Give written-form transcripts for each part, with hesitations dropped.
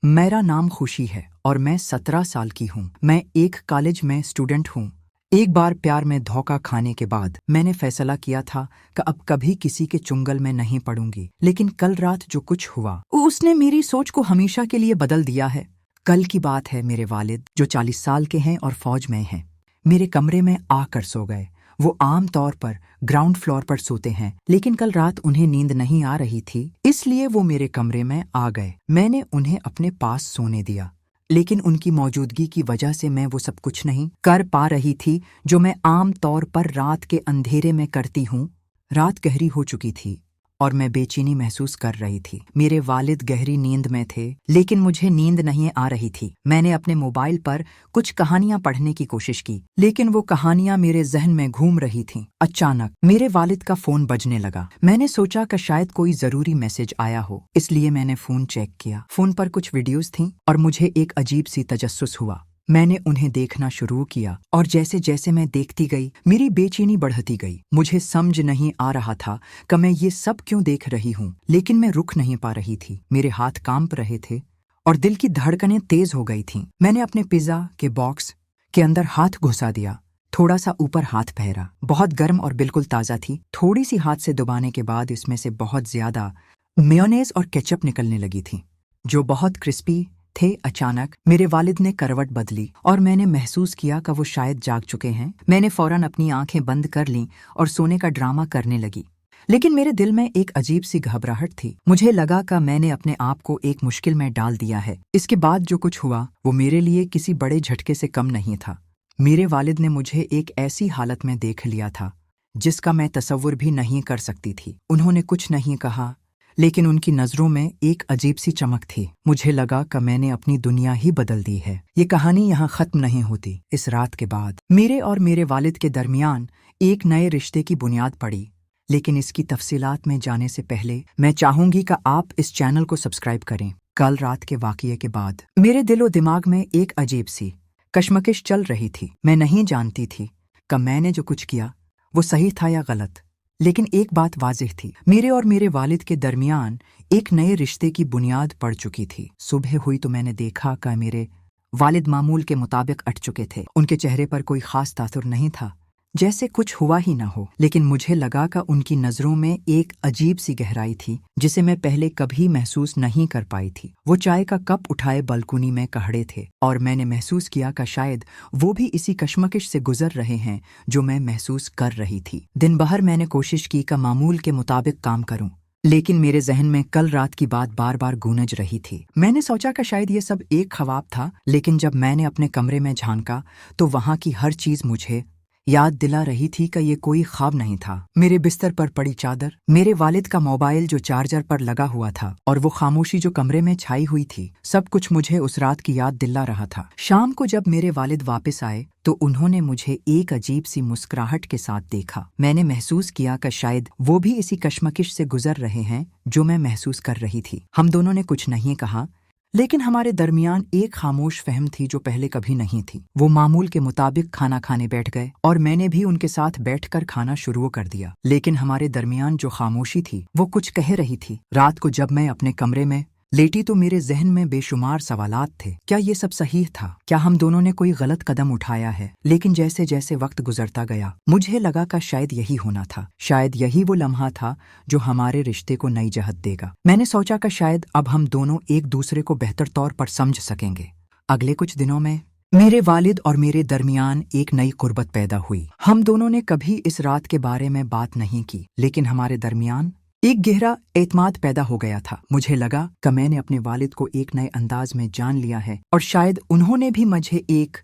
मेरा नाम खुशी है और मैं 17 साल की हूँ। मैं एक कॉलेज में स्टूडेंट हूँ। एक बार प्यार में धोखा खाने के बाद मैंने फैसला किया था कि अब कभी किसी के चुंगल में नहीं पड़ूंगी। लेकिन कल रात जो कुछ हुआ उसने मेरी सोच को हमेशा के लिए बदल दिया है। कल की बात है, मेरे वालिद जो 40 साल के हैं और फौज में हैं, मेरे कमरे में आकर सो गए। वो आम तौर पर ग्राउंड फ्लोर पर सोते हैं, लेकिन कल रात उन्हें नींद नहीं आ रही थी, इसलिए वो मेरे कमरे में आ गए। मैंने उन्हें अपने पास सोने दिया, लेकिन उनकी मौजूदगी की वजह से मैं वो सब कुछ नहीं कर पा रही थी जो मैं आम तौर पर रात के अंधेरे में करती हूँ। रात गहरी हो चुकी थी और मैं बेचैनी महसूस कर रही थी। मेरे वालिद गहरी नींद में थे, लेकिन मुझे नींद नहीं आ रही थी। मैंने अपने मोबाइल पर कुछ कहानियां पढ़ने की कोशिश की, लेकिन वो कहानियां मेरे जहन में घूम रही थीं। अचानक मेरे वालिद का फोन बजने लगा। मैंने सोचा कि शायद कोई जरूरी मैसेज आया हो, इसलिए मैंने फोन चेक किया। फोन पर कुछ वीडियोस थीं और मुझे एक अजीब सी तजस्सुस हुआ। मैंने उन्हें देखना शुरू किया और जैसे जैसे मैं देखती गई मेरी बेचैनी बढ़ती गई। मुझे समझ नहीं आ रहा था कि मैं ये सब क्यों देख रही हूँ, लेकिन मैं रुक नहीं पा रही थी। मेरे हाथ कांप रहे थे और दिल की धड़कनें तेज हो गई थीं। मैंने अपने पिज्जा के बॉक्स के अंदर हाथ घुसा दिया, थोड़ा सा ऊपर हाथ फेरा। बहुत गर्म और बिल्कुल ताज़ा थी। थोड़ी सी हाथ से दबाने के बाद इसमें से बहुत ज्यादा मेयोनेज़ और केचप निकलने लगी थी, जो बहुत क्रिस्पी थे। अचानक मेरे वालिद ने करवट बदली और मैंने महसूस किया कि वो शायद जाग चुके हैं। मैंने फौरन अपनी आंखें बंद कर लीं और सोने का ड्रामा करने लगी, लेकिन मेरे दिल में एक अजीब सी घबराहट थी। मुझे लगा कि मैंने अपने आप को एक मुश्किल में डाल दिया है। इसके बाद जो कुछ हुआ वो मेरे लिए किसी बड़े झटके से कम नहीं था। मेरे वालिद ने मुझे एक ऐसी हालत में देख लिया था जिसका मैं तसव्वुर भी नहीं कर सकती थी। उन्होंने कुछ नहीं कहा, लेकिन उनकी नजरों में एक अजीब सी चमक थी। मुझे लगा कि मैंने अपनी दुनिया ही बदल दी है। ये कहानी यहाँ खत्म नहीं होती। इस रात के बाद मेरे और मेरे वालिद के दरमियान एक नए रिश्ते की बुनियाद पड़ी। लेकिन इसकी तफसीलात में जाने से पहले मैं चाहूंगी कि आप इस चैनल को सब्सक्राइब करें। कल रात के वाकये के बाद मेरे दिलो दिमाग में एक अजीब सी कश्मकश चल रही थी। मैं नहीं जानती थी कि मैंने जो कुछ किया वो सही था या गलत, लेकिन एक बात वाज़ेह थी, मेरे और मेरे वालिद के दरमियान एक नए रिश्ते की बुनियाद पड़ चुकी थी। सुबह हुई तो मैंने देखा कि मेरे वालिद मामूल के मुताबिक अट चुके थे। उनके चेहरे पर कोई खास तासुर नहीं था, जैसे कुछ हुआ ही ना हो। लेकिन मुझे लगा कि उनकी नज़रों में एक अजीब सी गहराई थी जिसे मैं पहले कभी महसूस नहीं कर पाई थी। वो चाय का कप उठाए बालकनी में खड़े थे और मैंने महसूस किया कि शायद वो भी इसी कश्मकश से गुजर रहे हैं जो मैं महसूस कर रही थी। दिन भर मैंने कोशिश की कि मामूल के मुताबिक काम करूं, लेकिन मेरे जहन में कल रात की बात बार बार गूंज रही थी। मैंने सोचा कि शायद ये सब एक ख्वाब था, लेकिन जब मैंने अपने कमरे में झांका तो वहां की हर चीज मुझे याद दिला रही थी कि ये कोई ख्वाब नहीं था। मेरे बिस्तर पर पड़ी चादर, मेरे वालिद का मोबाइल जो चार्जर पर लगा हुआ था और वो खामोशी जो कमरे में छाई हुई थी, सब कुछ मुझे उस रात की याद दिला रहा था। शाम को जब मेरे वालिद वापस आए तो उन्होंने मुझे एक अजीब सी मुस्कुराहट के साथ देखा। मैंने महसूस किया कि शायद वो भी इसी कश्मकश से गुजर रहे हैं जो मैं महसूस कर रही थी। हम दोनों ने कुछ नहीं कहा, लेकिन हमारे दरमियान एक खामोश फहम थी जो पहले कभी नहीं थी। वो मामूल के मुताबिक खाना खाने बैठ गए और मैंने भी उनके साथ बैठकर खाना शुरू कर दिया। लेकिन हमारे दरमियान जो खामोशी थी वो कुछ कह रही थी। रात को जब मैं अपने कमरे में लेटी तो मेरे जहन में बेशुमार सवालात थे। क्या ये सब सही था? क्या हम दोनों ने कोई गलत कदम उठाया है? लेकिन जैसे जैसे वक्त गुजरता गया मुझे लगा कि शायद यही होना था। शायद यही वो लम्हा था जो हमारे रिश्ते को नई जहत देगा। मैंने सोचा कि शायद अब हम दोनों एक दूसरे को बेहतर तौर पर समझ सकेंगे। अगले कुछ दिनों में मेरे वालिद और मेरे दरमियान एक नई कुर्बत पैदा हुई। हम दोनों ने कभी इस रात के बारे में बात नहीं की, लेकिन हमारे दरमियान एक गहरा एतमाद पैदा हो गया था। मुझे लगा कि मैंने अपने वालिद को एक नए अंदाज में जान लिया है और शायद उन्होंने भी मुझे एक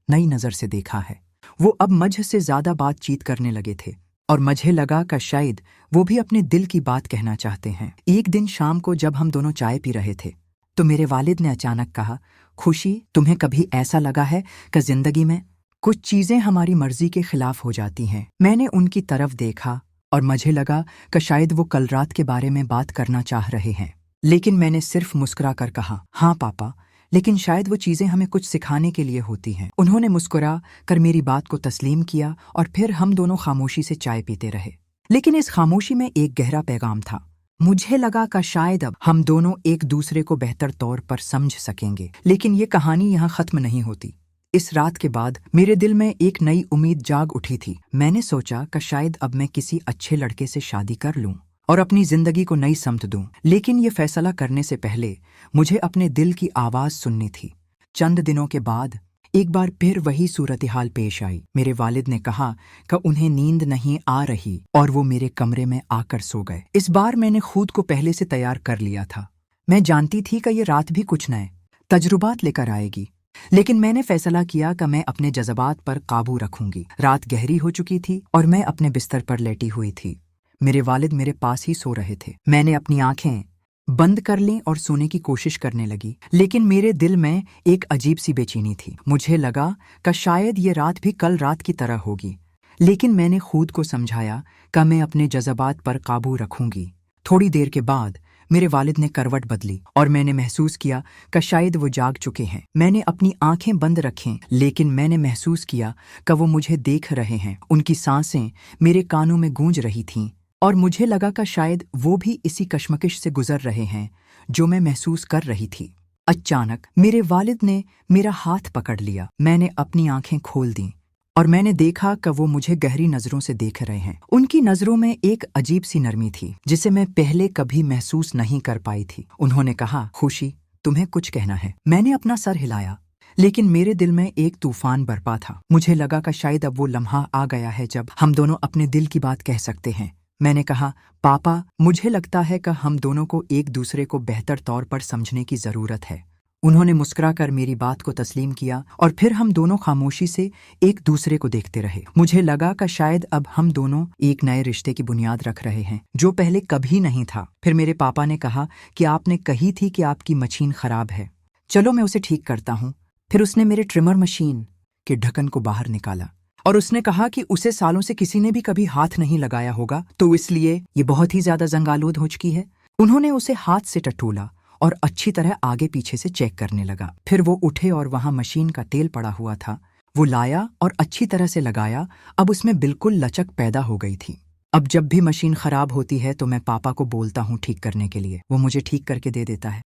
नई नज़र से देखा है। वो अब मुझसे ज़्यादा बातचीत करने लगे थे और मुझे लगा कि शायद वो भी अपने दिल की बात कहना चाहते हैं। एक दिन शाम को जब हम दोनों चाय पी रहे थे तो मेरे वालिद ने अचानक कहा, खुशी, तुम्हें कभी ऐसा लगा है कि जिंदगी में कुछ चीज़ें हमारी मर्जी के खिलाफ हो जाती हैं? मैंने उनकी तरफ देखा और मुझे लगा कि शायद वो कल रात के बारे में बात करना चाह रहे हैं, लेकिन मैंने सिर्फ मुस्कुरा कर कहा, हाँ पापा, लेकिन शायद वो चीज़ें हमें कुछ सिखाने के लिए होती हैं। उन्होंने मुस्कुरा कर मेरी बात को तस्लीम किया और फिर हम दोनों खामोशी से चाय पीते रहे। लेकिन इस खामोशी में एक गहरा पैगाम था। मुझे लगा कि शायद अब हम दोनों एक दूसरे को बेहतर तौर पर समझ सकेंगे, लेकिन ये कहानी यहाँ खत्म नहीं होती। इस रात के बाद मेरे दिल में एक नई उम्मीद जाग उठी थी। मैंने सोचा कि शायद अब मैं किसी अच्छे लड़के से शादी कर लूं और अपनी जिंदगी को नई समत दूं। लेकिन ये फैसला करने से पहले मुझे अपने दिल की आवाज सुननी थी। चंद दिनों के बाद एक बार फिर वही सूरत-ए-हाल पेश आई। मेरे वालिद ने कहा कि उन्हें नींद नहीं आ रही और वो मेरे कमरे में आकर सो गए। इस बार मैंने खुद को पहले से तैयार कर लिया था। मैं जानती थी कि ये रात भी कुछ नए तजुर्बात लेकर आएगी, लेकिन मैंने फैसला किया कि मैं अपने जज्बात पर काबू रखूंगी। रात गहरी हो चुकी थी और मैं अपने बिस्तर पर लेटी हुई थी। मेरे वालिद मेरे पास ही सो रहे थे। मैंने अपनी आंखें बंद कर लीं और सोने की कोशिश करने लगी, लेकिन मेरे दिल में एक अजीब सी बेचैनी थी। मुझे लगा कि शायद ये रात भी कल रात की तरह होगी, लेकिन मैंने खुद को समझाया कि मैं अपने जज्बात पर काबू रखूंगी। थोड़ी देर के बाद मेरे वालिद ने करवट बदली और मैंने महसूस किया कि शायद वो जाग चुके हैं। मैंने अपनी आंखें बंद रखें, लेकिन मैंने महसूस किया कि वो मुझे देख रहे हैं। उनकी सांसें मेरे कानों में गूंज रही थीं और मुझे लगा कि शायद वो भी इसी कश्मकश से गुजर रहे हैं जो मैं महसूस कर रही थी। अचानक मेरे वालिद ने मेरा हाथ पकड़ लिया। मैंने अपनी आंखें खोल दी और मैंने देखा कि वो मुझे गहरी नजरों से देख रहे हैं। उनकी नजरों में एक अजीब सी नरमी थी जिसे मैं पहले कभी महसूस नहीं कर पाई थी। उन्होंने कहा, खुशी, तुम्हें कुछ कहना है? मैंने अपना सर हिलाया, लेकिन मेरे दिल में एक तूफान बरपा था। मुझे लगा कि शायद अब वो लम्हा आ गया है जब हम दोनों अपने दिल की बात कह सकते हैं। मैंने कहा, पापा, मुझे लगता है कि हम दोनों को एक दूसरे को बेहतर तौर पर समझने की जरूरत है। उन्होंने मुस्कुराकर मेरी बात को तस्लीम किया और फिर हम दोनों खामोशी से एक दूसरे को देखते रहे। मुझे लगा कि शायद अब हम दोनों एक नए रिश्ते की बुनियाद रख रहे हैं जो पहले कभी नहीं था। फिर मेरे पापा ने कहा कि आपने कही थी कि आपकी मशीन खराब है, चलो मैं उसे ठीक करता हूँ। फिर उसने मेरे ट्रिमर मशीन के ढक्कन को बाहर निकाला और उसने कहा कि उसे सालों से किसी ने भी कभी हाथ नहीं लगाया होगा, तो इसलिए ये बहुत ही ज्यादा जंगालूद हो चुकी है। उन्होंने उसे हाथ से टटोला और अच्छी तरह आगे पीछे से चेक करने लगा। फिर वो उठे और वहां मशीन का तेल पड़ा हुआ था, वो लाया और अच्छी तरह से लगाया। अब उसमें बिल्कुल लचक पैदा हो गई थी। अब जब भी मशीन खराब होती है तो मैं पापा को बोलता हूँ ठीक करने के लिए, वो मुझे ठीक करके दे देता है।